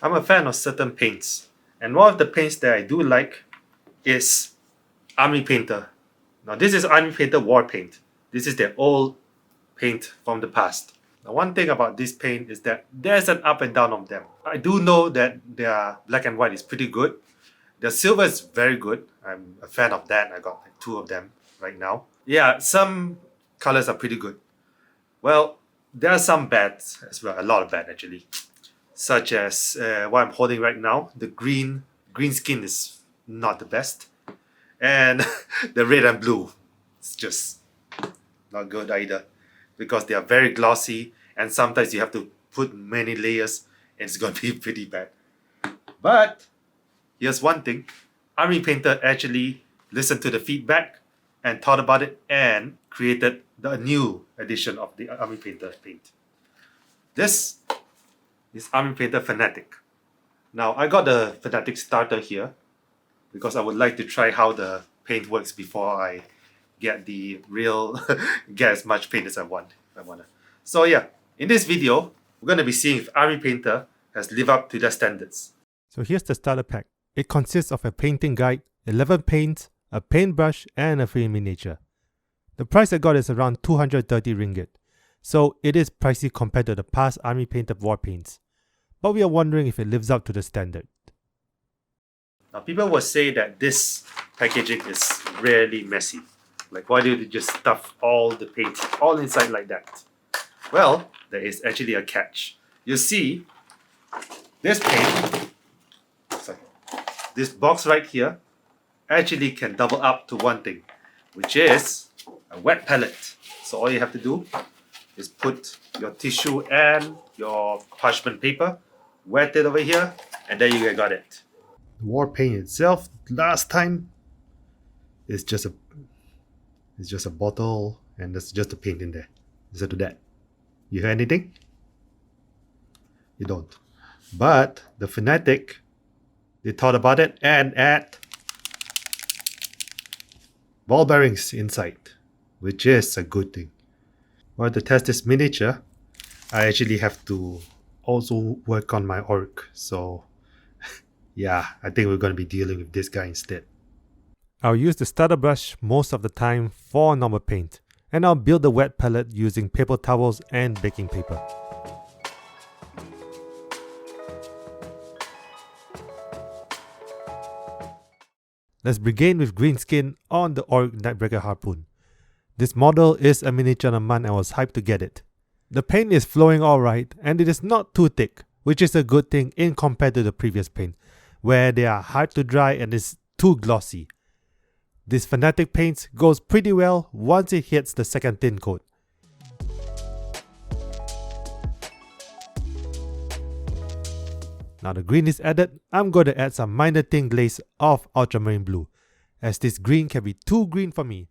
I'm a fan of certain paints, and one of the paints that I do like is Army Painter. Now this is Army Painter Warpaint. This is their old paint from the past. Now one thing about this paint is that there's an up and down of them. I do know that their black and white is pretty good. The silver is very good. I'm a fan of that. I got like 2 of them right now. Yeah, some colors are pretty good. Well, there are some bad as well, a lot of bad actually. Such as what I'm holding right now. The green skin is not the best. And the red and blue, it's just not good either. Because they are very glossy and sometimes you have to put many layers and it's going to be pretty bad. But here's one thing. Army Painter actually listened to the feedback and thought about it and created the new edition of the Army Painter paint. This is Army Painter Fanatic. Now I got the Fanatic starter here because I would like to try how the paint works before I get the real get as much paint as I want. So yeah, in this video we're going to be seeing if Army Painter has lived up to their standards. So here's the starter pack. It consists of a painting guide, 11 paints, a paintbrush and a free miniature. The price I got is around 230 ringgit, so it is pricey compared to the past Army Painter war paints, but we are wondering if it lives up to the standard. Now people will say that this packaging is really messy. Like why do you just stuff all the paint all inside like that? Well, there is actually a catch. You see, this paint, this box right here, actually can double up to one thing, which is a wet palette. So all you have to do is put your tissue and your parchment paper, wet it over here, and there you got it. The war paint itself, last time, is just a bottle and there's just a paint in there. Listen to that. You hear anything? You don't. But the Fanatic, they thought about it and add ball bearings inside, which is a good thing. While to test this miniature, I actually have to also work on my orc. So yeah, I think we're going to be dealing with this guy instead. I'll use the starter brush most of the time for normal paint, and I'll build the wet palette using paper towels and baking paper. Let's begin with green skin on the Orc Nightbreaker Harpoon. This model is a miniature on a month and I was hyped to get it. The paint is flowing alright and it is not too thick, which is a good thing in compared to the previous paint, where they are hard to dry and is too glossy. This Fanatic paint goes pretty well once it hits the second thin coat. Now the green is added, I'm going to add some minor thin glaze of ultramarine blue, as this green can be too green for me.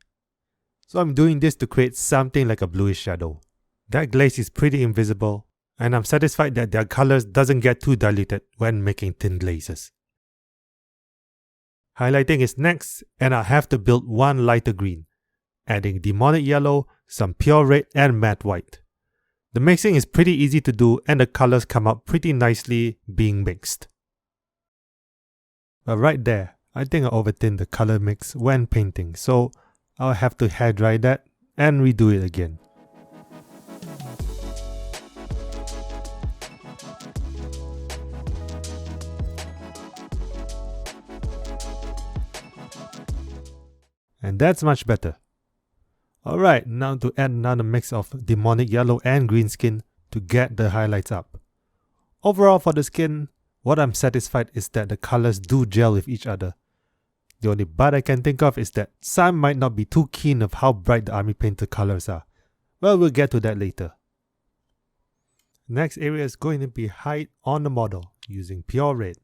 So I'm doing this to create something like a bluish shadow. That glaze is pretty invisible, and I'm satisfied that their colors doesn't get too diluted when making thin glazes. Highlighting is next, and I have to build one lighter green, adding demonic yellow, some pure red and matte white. The mixing is pretty easy to do and the colors come out pretty nicely being mixed. But right there, I think I overthinned the color mix when painting, so I'll have to hair dry that and redo it again. And that's much better. Alright, now to add another mix of demonic yellow and green skin to get the highlights up. Overall for the skin, what I'm satisfied is that the colors do gel with each other. The only but I can think of is that some might not be too keen of how bright the Army Painter colors are. Well, we'll get to that later. Next area is going to be height on the model using pure red.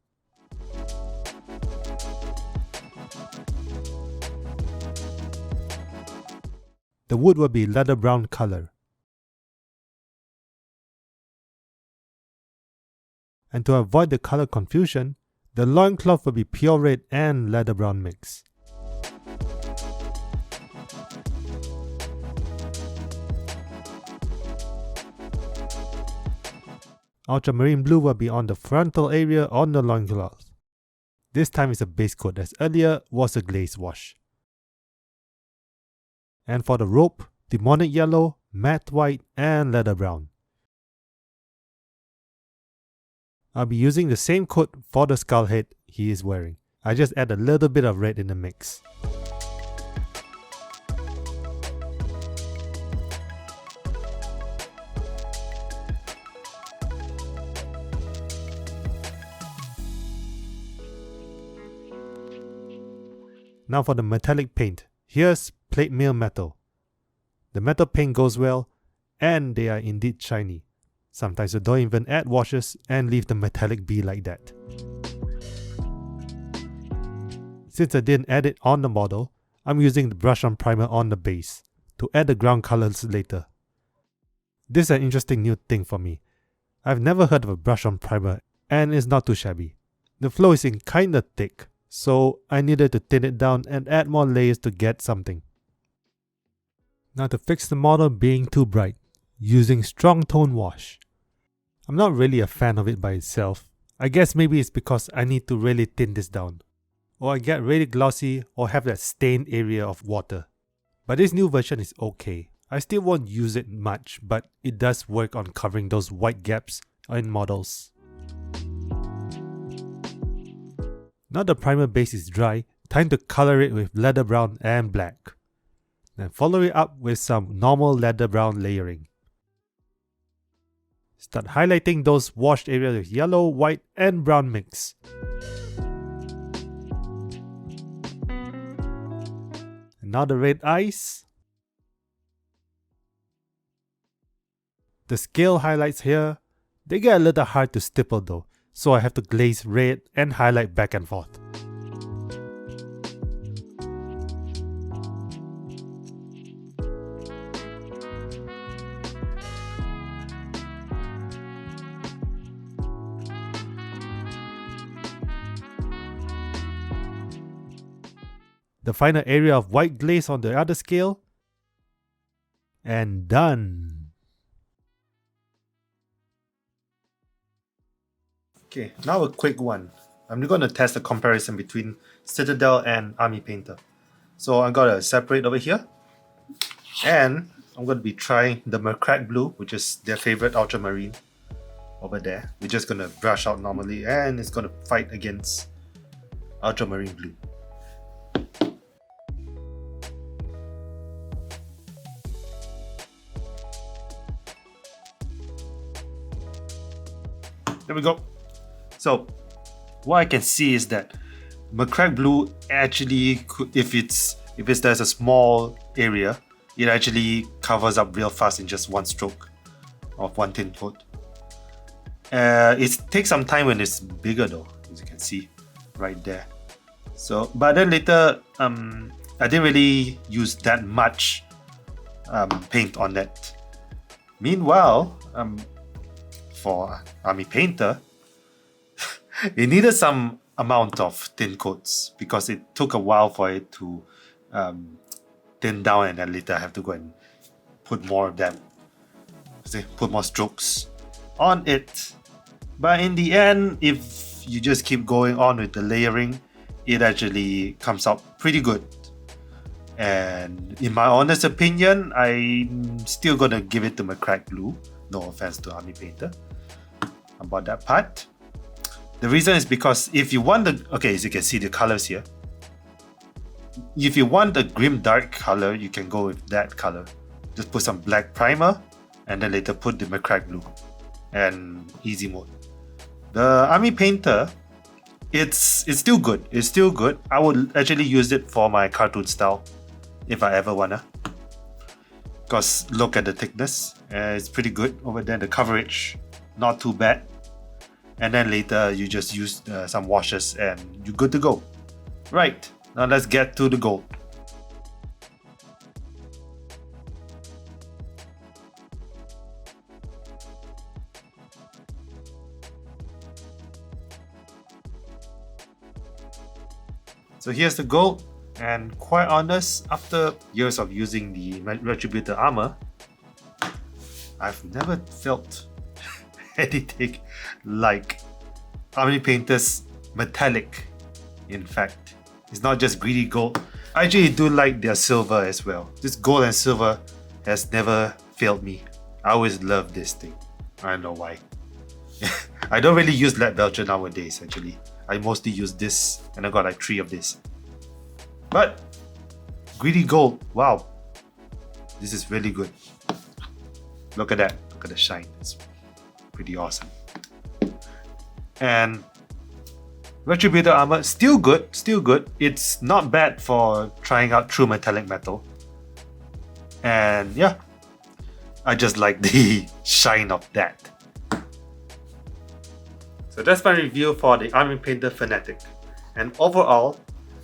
The wood will be leather brown color. And to avoid the color confusion, the loincloth will be pure red and leather brown mix. Ultramarine blue will be on the frontal area on the loincloth. This time it's a base coat, as earlier was a glaze wash. And for the rope, demonic yellow, matte white and leather brown. I'll be using the same coat for the skull head he is wearing. I just add a little bit of red in the mix. Now for the metallic paint. Here's plate mail metal. The metal paint goes well, and they are indeed shiny. Sometimes you don't even add washes and leave the metallic be like that. Since I didn't add it on the model, I'm using the brush on primer on the base to add the ground colors later. This is an interesting new thing for me. I've never heard of a brush on primer and it's not too shabby. The flow is in kinda thick, so I needed to thin it down and add more layers to get something. Now to fix the model being too bright, using strong tone wash. I'm not really a fan of it by itself. I guess maybe it's because I need to really thin this down. Or I get really glossy or have that stained area of water. But this new version is okay. I still won't use it much, but it does work on covering those white gaps in models. Now the primer base is dry, time to color it with leather brown and black. Then follow it up with some normal leather brown layering. Start highlighting those washed areas with yellow, white and brown mix. And now the red eyes. The scale highlights here, they get a little hard to stipple though, so I have to glaze red and highlight back and forth. The final area of white glaze on the other scale, and done. Okay, now a quick one. I'm going to test the comparison between Citadel and Army Painter. So I'm going to separate over here. And I'm going to be trying the Mercrack Blue, which is their favorite ultramarine over there. We're just going to brush out normally and it's going to fight against ultramarine blue. There we go. So what I can see is that Mercrack Blue actually could, if there's a small area, it actually covers up real fast in just one stroke of one thin coat. It takes some time when it's bigger though, as you can see right there. So, but then later, I didn't really use that much paint on that. Meanwhile, for Army Painter, it needed some amount of thin coats because it took a while for it to thin down, and then later I have to go and put more of them, put more strokes on it. But in the end, if you just keep going on with the layering, it actually comes out pretty good. And in my honest opinion, I'm still gonna give it to Mercrack Blue. No offense to Army Painter about that part. The reason is because if you want as you can see the colors here. If you want a grim dark color, you can go with that color. Just put some black primer and then later put the Mercrack Blue and easy mode. The Army Painter, it's still good. It's still good. I would actually use it for my cartoon style if I ever wanna. Because look at the thickness, it's pretty good over there. The coverage, not too bad. And then later you just use some washes and you're good to go. Right, now let's get to the gold. So here's the gold, and quite honest, after years of using the Retributor armor, I've never felt anything like Army Painter's metallic. In fact, it's not just greedy gold. I actually do like their silver as well. This gold and silver has never failed me. I always love this thing. I don't know why. I don't really use lead belcher nowadays actually. I mostly use this, and I got like 3 of this. But greedy gold, wow. This is really good. Look at that. Look at the shine. It's pretty awesome. And Retributor armor, still good, still good. It's not bad for trying out true metallic metal. And yeah, I just like the shine of that. So that's my review for the Army Painter Fanatic. And overall,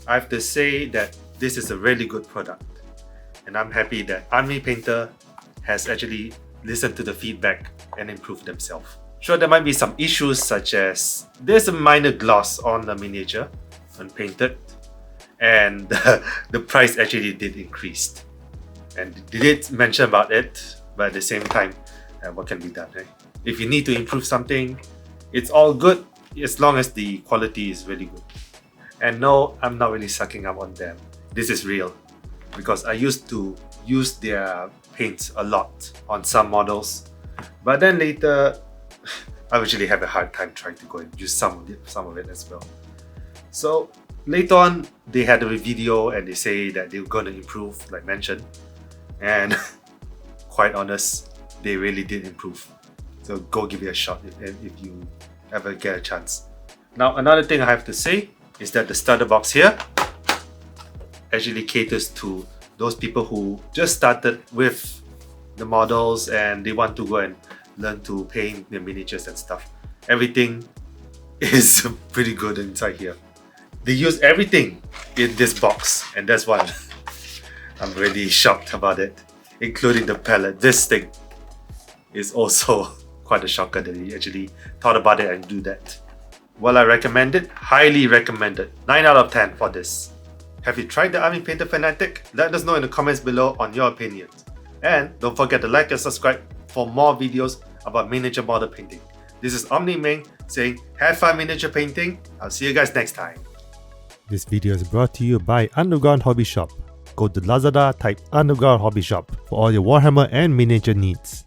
I have to say that this is a really good product. And I'm happy that Army Painter has actually listened to the feedback and improved themselves. Sure, there might be some issues such as there's a minor gloss on the miniature when painted, and the price actually did increase. And they did mention about it, but at the same time, what can be done, right? If you need to improve something, it's all good as long as the quality is really good. And no, I'm not really sucking up on them. This is real, because I used to use their paints a lot on some models, but then later I actually have a hard time trying to go and use some of it as well. So later on, they had a video and they say that they're going to improve, like mentioned, and quite honest, they really did improve. So go give it a shot if you ever get a chance. Now another thing I have to say is that the starter box here actually caters to those people who just started with the models and they want to go and learn to paint their miniatures and stuff. Everything is pretty good inside here. They use everything in this box, and that's why I'm really shocked about it, including the palette. This thing is also quite a shocker that he actually thought about it and do that. Well, I recommend it, highly recommend it. 9 out of 10 for this. Have you tried the Army Painter Fanatic? Let us know in the comments below on your opinions. And don't forget to like and subscribe for more videos about miniature model painting. This is Omni Ming saying have fun miniature painting. I'll see you guys next time. This video is brought to you by Underground Hobby Shop. Go to Lazada, type Underground Hobby Shop for all your Warhammer and miniature needs.